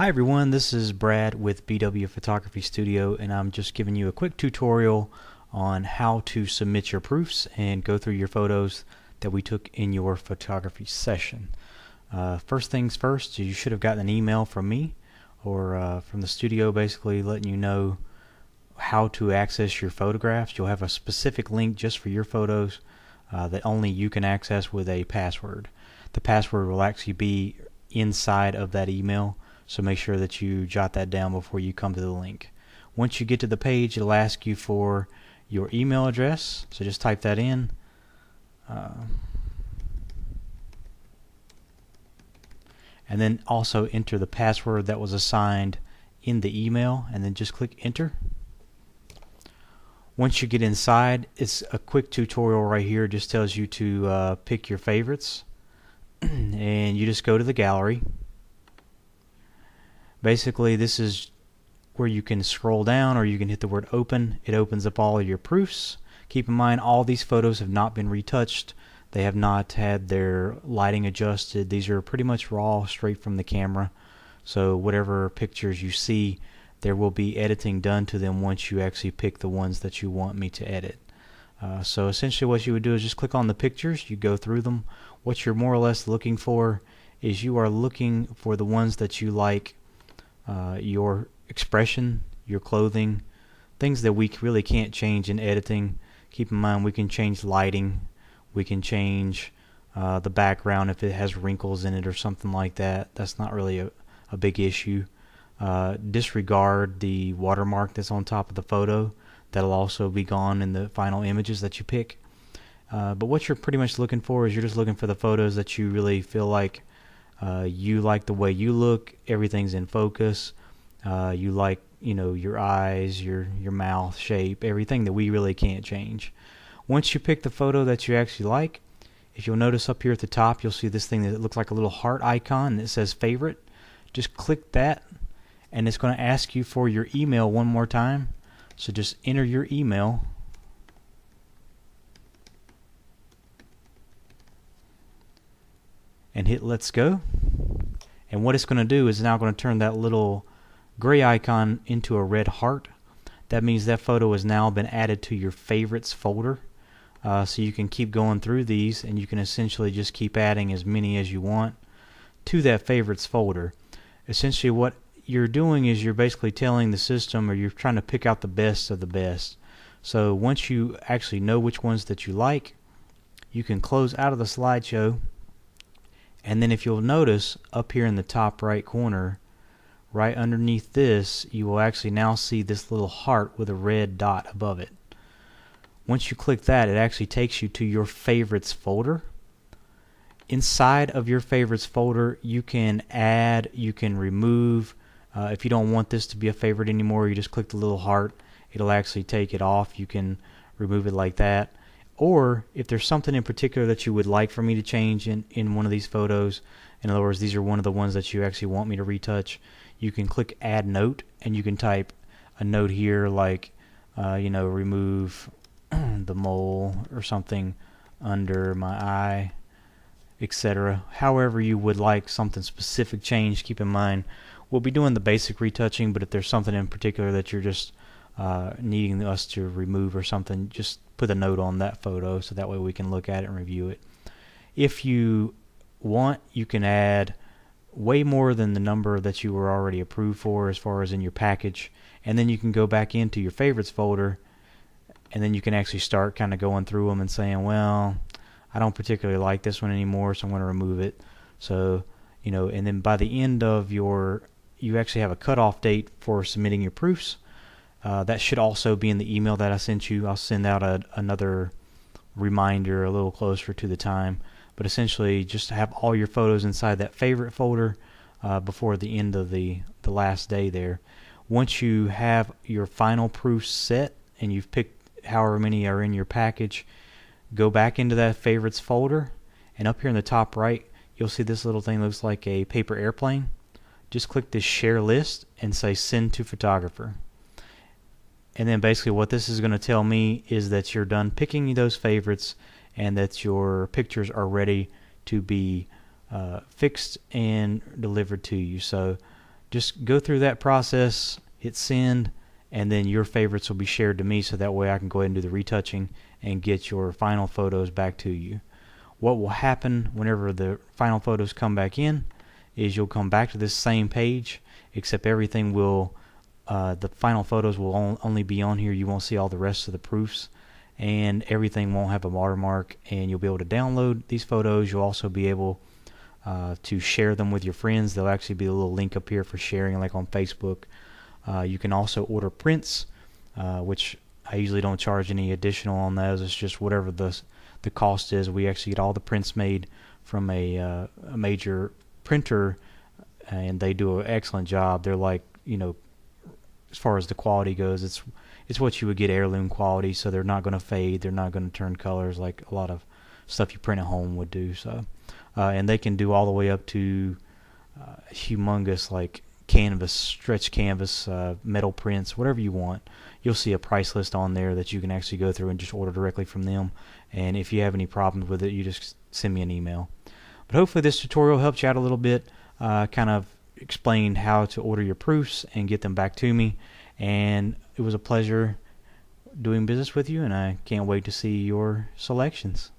Hi everyone, this is Brad with BW Photography Studio, and I'm just giving you a quick tutorial on how to submit your proofs and go through your photos that we took in your photography session. First things first, you should have gotten an email from me or from the studio basically letting you know how to access your photographs. You'll have a specific link just for your photos that only you can access with a password. The password will actually be inside of that email, so make sure that you jot that down before you come to the link. Once you get to the page, it'll ask you for your email address, so just type that in. And then also enter the password that was assigned in the email, and then just click enter. Once you get inside, it's a quick tutorial right here. It just tells you to pick your favorites and you just go to the gallery. Basically, this is where you can scroll down or you can hit the word open. It opens up all of your proofs. Keep in mind, all these photos have not been retouched. They have not had their lighting adjusted. These are pretty much raw, straight from the camera. So whatever pictures you see, there will be editing done to them once you actually pick the ones that you want me to edit. So essentially what you would do is just click on the pictures, you go through them. What you're more or less looking for is you are looking for the ones that you like, your expression, your clothing, things that we really can't change in editing. Keep in mind, we can change lighting, we can change the background if it has wrinkles in it or something like that. That's not really a big issue. Disregard the watermark that's on top of the photo. That'll also be gone in the final images that you pick. But what you're pretty much looking for is you're just looking for the photos that you really feel like you like the way you look, everything's in focus, you like, your eyes, your mouth shape, everything that we really can't change. Once you pick the photo that you actually like, if you'll notice up here at the top, you'll see this thing that looks like a little heart icon and it says favorite. Just click that and it's going to ask you for your email one more time. So just enter your email. And hit let's go. And what it's going to do is now going to turn that little gray icon into a red heart. That means that photo has now been added to your favorites folder. So you can keep going through these and you can essentially just keep adding as many as you want to that favorites folder. Essentially what you're doing is you're basically telling the system, or you're trying to pick out the best of the best. So once you actually know which ones that you like, you can close out of the slideshow, and then if you'll notice up here in the top right corner, right underneath this, you will actually now see this little heart with a red dot above it. Once you click that, it actually takes you to your favorites folder. Inside of your favorites folder, you can add, you can remove. If you don't want this to be a favorite anymore, you just click the little heart. It'll actually take it off. You can remove it like that. Or if there's something in particular that you would like for me to change in one of these photos, in other words, these are one of the ones that you actually want me to retouch, you can click add note and you can type a note here like, remove the mole or something under my eye, etc. However you would like something specific changed. Keep in mind, we'll be doing the basic retouching, but if there's something in particular that you're just needing us to remove or something, just put a note on that photo so that way we can look at it and review it. If you want, you can add way more than the number that you were already approved for as far as in your package, and then you can go back into your favorites folder and then you can actually start kind of going through them and saying, well, I don't particularly like this one anymore, so I'm going to remove it. So, and then by the end of you actually have a cutoff date for submitting your proofs. That should also be in the email that I sent you. I'll send out another reminder a little closer to the time. But essentially, just have all your photos inside that favorite folder before the end of the last day there. Once you have your final proofs set and you've picked however many are in your package, go back into that favorites folder, and up here in the top right, you'll see this little thing that looks like a paper airplane. Just click this share list and say send to photographer. And then basically what this is going to tell me is that you're done picking those favorites and that your pictures are ready to be fixed and delivered to you. So just go through that process, hit send, and then your favorites will be shared to me, so that way I can go ahead and do the retouching and get your final photos back to you. What will happen whenever the final photos come back in is you'll come back to this same page, except everything will, the final photos will only be on here. You won't see all the rest of the proofs, and everything won't have a watermark, and you'll be able to download these photos. You'll also be able to share them with your friends. There'll actually be a little link up here for sharing, like on Facebook. You can also order prints, which I usually don't charge any additional on those. It's just whatever the cost is. We actually get all the prints made from a major printer, and they do an excellent job. They're like, as far as the quality goes, it's what you would get heirloom quality, so they're not going to fade, they're not going to turn colors like a lot of stuff you print at home would do. So and they can do all the way up to humongous, like canvas, stretch canvas, metal prints, whatever you want. You'll see a price list on there that you can actually go through and just order directly from them. And if you have any problems with it, you just send me an email. But hopefully this tutorial helped you out a little bit, kind of explained how to order your proofs and get them back to me. And it was a pleasure doing business with you, and I can't wait to see your selections.